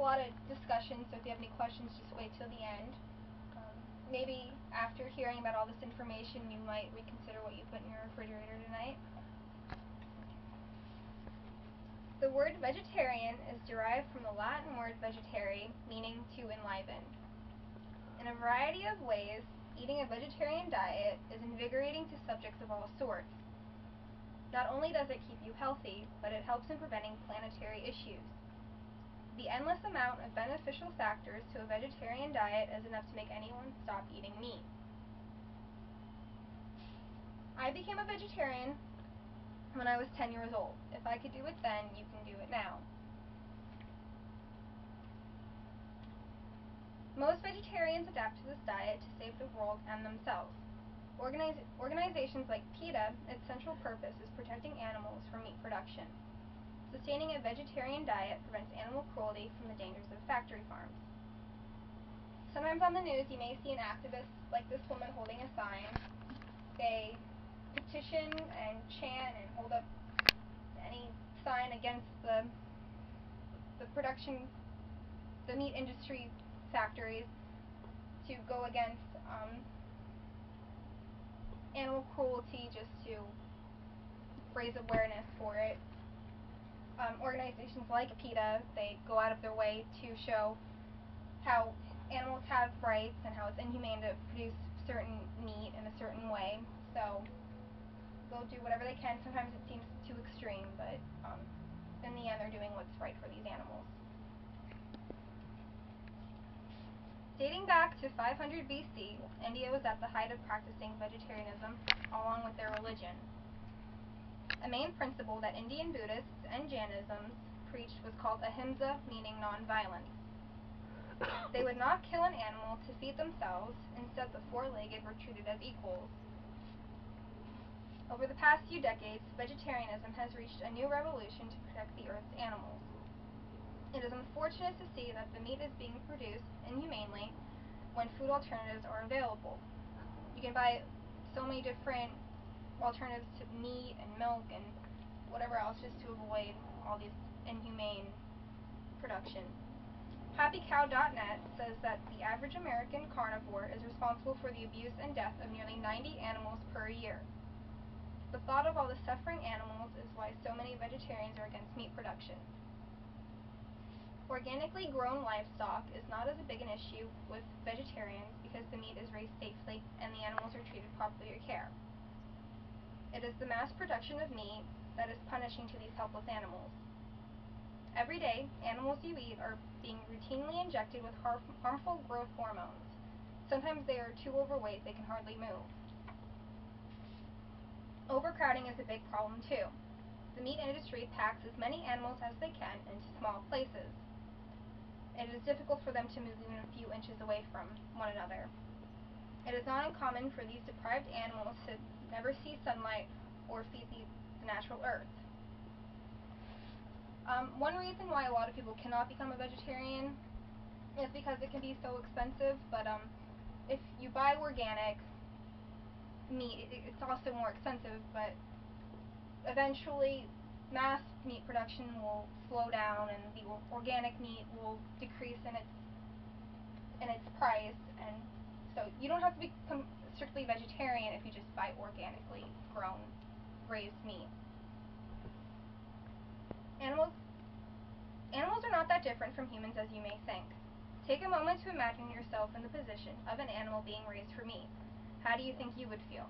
lot of discussion, so if you have any questions, just wait till the end. Maybe after hearing about all this information, you might reconsider what you put in your refrigerator tonight. The word vegetarian is derived from the Latin word vegetare, meaning to enliven. In a variety of ways, eating a vegetarian diet is invigorating to subjects of all sorts. Not only does it keep you healthy, but it helps in preventing planetary issues. The endless amount of beneficial factors to a vegetarian diet is enough to make anyone stop eating meat. I became a vegetarian when I was 10 years old. If I could do it then, you can do it now. Most vegetarians adapt to this diet to save the world and themselves. Organizations like PETA, its central purpose is protecting animals from meat production. Sustaining a vegetarian diet prevents animal cruelty from the dangers of factory farms. Sometimes on the news you may see an activist like this woman holding a sign. They petition and chant and hold up any sign against the meat industry factories to go against animal cruelty, just to raise awareness for it. Organizations like PETA, they go out of their way to show how animals have rights and how it's inhumane to produce certain meat in a certain way. So they'll do whatever they can. Sometimes it seems too extreme, but in the end they're doing what's right for these animals. Dating back to 500 BC, India was at the height of practicing vegetarianism along with their religion. A main principle that Indian Buddhists and Jainism preached was called ahimsa, meaning non-violence. They would not kill an animal to feed themselves. Instead, the four-legged were treated as equals. Over the past few decades, vegetarianism has reached a new revolution to protect the Earth's animals. It is unfortunate to see that the meat is being produced inhumanely when food alternatives are available. You can buy so many different alternatives to meat and milk and whatever else just to avoid all these inhumane production. HappyCow.net says that the average American carnivore is responsible for the abuse and death of nearly 90 animals per year. The thought of all the suffering animals is why so many vegetarians are against meat production. Organically grown livestock is not as big an issue with vegetarians because the meat is raised safely and the animals are treated properly with care. It is the mass production of meat that is punishing to these helpless animals. Every day, animals you eat are being routinely injected with harmful growth hormones. Sometimes they are too overweight they can hardly move. Overcrowding is a big problem too. The meat industry packs as many animals as they can into small places. It is difficult for them to move even a few inches away from one another. It is not uncommon for these deprived animals to never see sunlight or feed the natural earth. One reason why a lot of people cannot become a vegetarian is because it can be so expensive, but if you buy organic meat, it's also more expensive, but eventually mass meat production will slow down and the organic meat will decrease in its price, and so you don't have to become strictly vegetarian if you just buy organically grown, raised meat. Animals are not that different from humans as you may think. Take a moment to imagine yourself in the position of an animal being raised for meat. How do you think you would feel?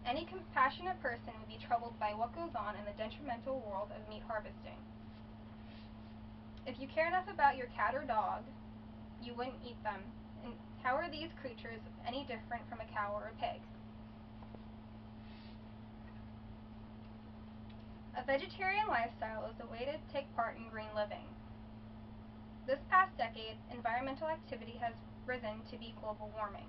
Any compassionate person would be troubled by what goes on in the detrimental world of meat harvesting. If you care enough about your cat or dog, you wouldn't eat them. And how are these creatures any different from a cow or a pig? A vegetarian lifestyle is a way to take part in green living. This past decade, environmental activity has risen to beat global warming.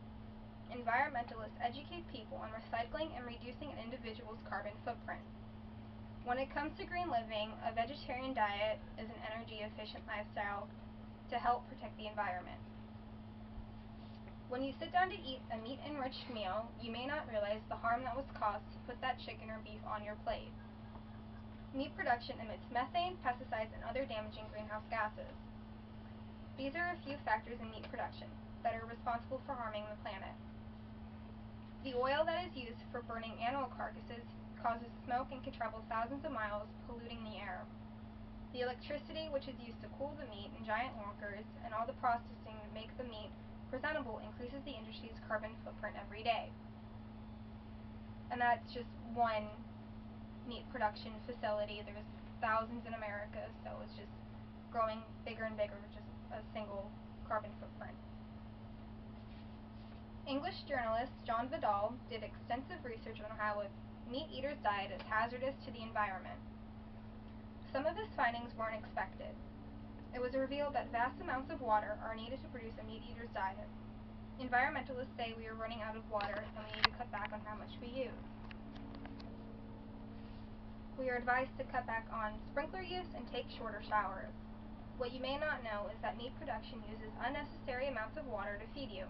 Environmentalists educate people on recycling and reducing an individual's carbon footprint. When it comes to green living, a vegetarian diet is an energy-efficient lifestyle to help protect the environment. When you sit down to eat a meat-enriched meal, you may not realize the harm that was caused to put that chicken or beef on your plate. Meat production emits methane, pesticides, and other damaging greenhouse gases. These are a few factors in meat production that are responsible for harming the planet. The oil that is used for burning animal carcasses causes smoke and can travel thousands of miles, polluting the air. The electricity, which is used to cool the meat in giant walkers, and all the processing to make the meat presentable increases the industry's carbon footprint every day. And that's just one meat production facility. There's thousands in America, so it's just growing bigger and bigger, just a single carbon footprint. English journalist John Vidal did extensive research on how a meat eater's diet is hazardous to the environment. Some of his findings weren't expected. It was revealed that vast amounts of water are needed to produce a meat eater's diet. Environmentalists say we are running out of water and we need to cut back on how much we use. We are advised to cut back on sprinkler use and take shorter showers. What you may not know is that meat production uses unnecessary amounts of water to feed you.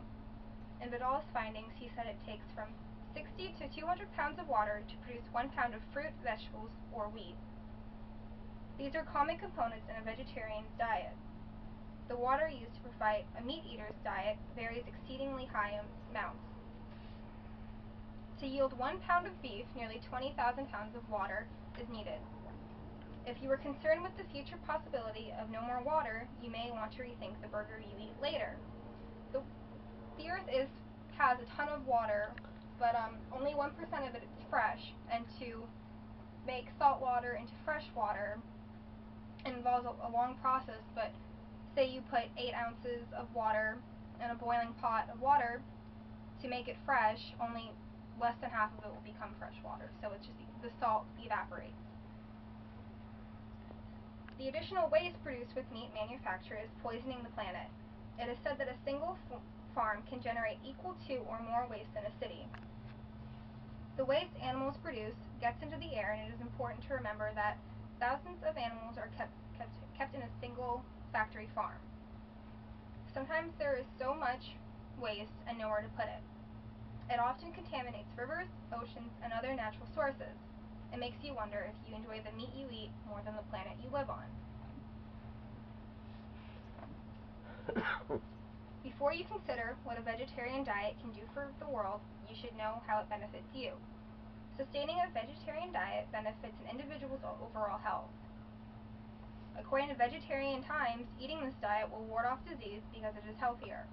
In Vidal's findings, he said it takes from 60 to 200 pounds of water to produce 1 pound of fruit, vegetables, or wheat. These are common components in a vegetarian's diet. The water used to provide a meat eater's diet varies exceedingly high amounts. To yield 1 pound of beef, nearly 20,000 pounds of water is needed. If you are concerned with the future possibility of no more water, you may want to rethink the burger you eat later. The earth has a ton of water, but only 1% of it is fresh, and to make salt water into fresh water involves a long process, but say you put 8 ounces of water in a boiling pot of water, to make it fresh, only less than half of it will become fresh water, so it's just the salt evaporates. The additional waste produced with meat manufacture is poisoning the planet. It is said that a single farm can generate equal to or more waste than a city. The waste animals produce gets into the air, and it is important to remember that thousands of animals are kept in a single factory farm. Sometimes there is so much waste and nowhere to put it. It often contaminates rivers, oceans, and other natural sources. It makes you wonder if you enjoy the meat you eat more than the planet you live on. Before you consider what a vegetarian diet can do for the world, you should know how it benefits you. Sustaining a vegetarian diet benefits an individual's overall health. According to Vegetarian Times, eating this diet will ward off disease because it is healthier.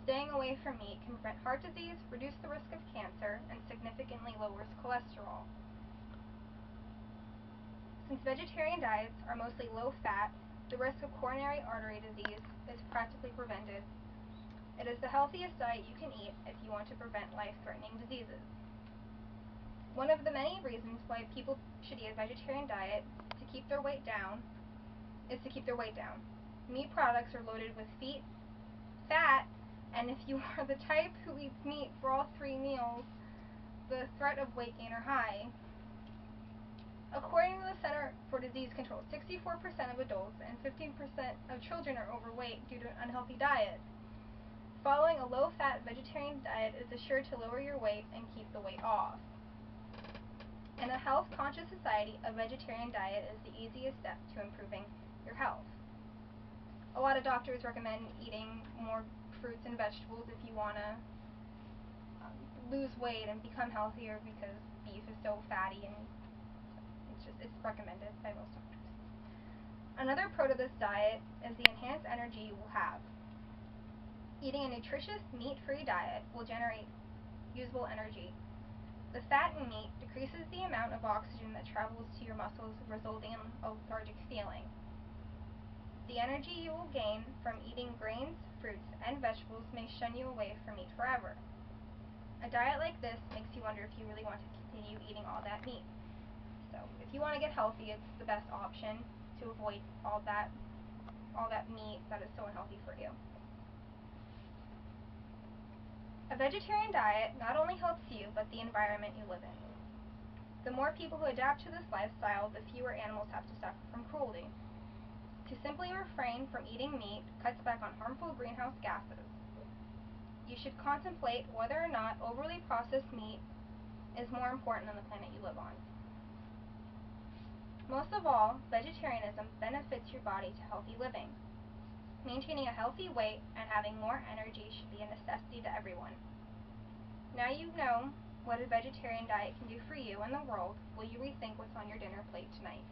Staying away from meat can prevent heart disease, reduce the risk of cancer, and significantly lowers cholesterol. Since vegetarian diets are mostly low-fat, the risk of coronary artery disease is practically prevented. It is the healthiest diet you can eat if you want to prevent life-threatening diseases. One of the many reasons why people should eat a vegetarian diet is to keep their weight down. Meat products are loaded with fat, and if you are the type who eats meat for all 3 meals, the threat of weight gain are high. According to the Center for Disease Control, 64% of adults and 15% of children are overweight due to an unhealthy diet. Following a low-fat vegetarian diet is assured to lower your weight and keep the weight off. In a health-conscious society, a vegetarian diet is the easiest step to improving your health. A lot of doctors recommend eating more fruits and vegetables if you want to lose weight and become healthier, because beef is so fatty, and it's recommended by most doctors. Another pro to this diet is the enhanced energy you will have. Eating a nutritious, meat-free diet will generate usable energy. The fat in meat decreases the amount of oxygen that travels to your muscles, resulting in a lethargic feeling. The energy you will gain from eating grains, fruits, and vegetables may shun you away from meat forever. A diet like this makes you wonder if you really want to continue eating all that meat. So, if you want to get healthy, it's the best option to avoid all that meat that is so unhealthy for you. A vegetarian diet not only helps you, but the environment you live in. The more people who adapt to this lifestyle, the fewer animals have to suffer from cruelty. To simply refrain from eating meat cuts back on harmful greenhouse gases. You should contemplate whether or not overly processed meat is more important than the planet you live on. Most of all, vegetarianism benefits your body to healthy living. Maintaining a healthy weight and having more energy should be a necessity to everyone. Now you know what a vegetarian diet can do for you and the world. Will you rethink what's on your dinner plate tonight?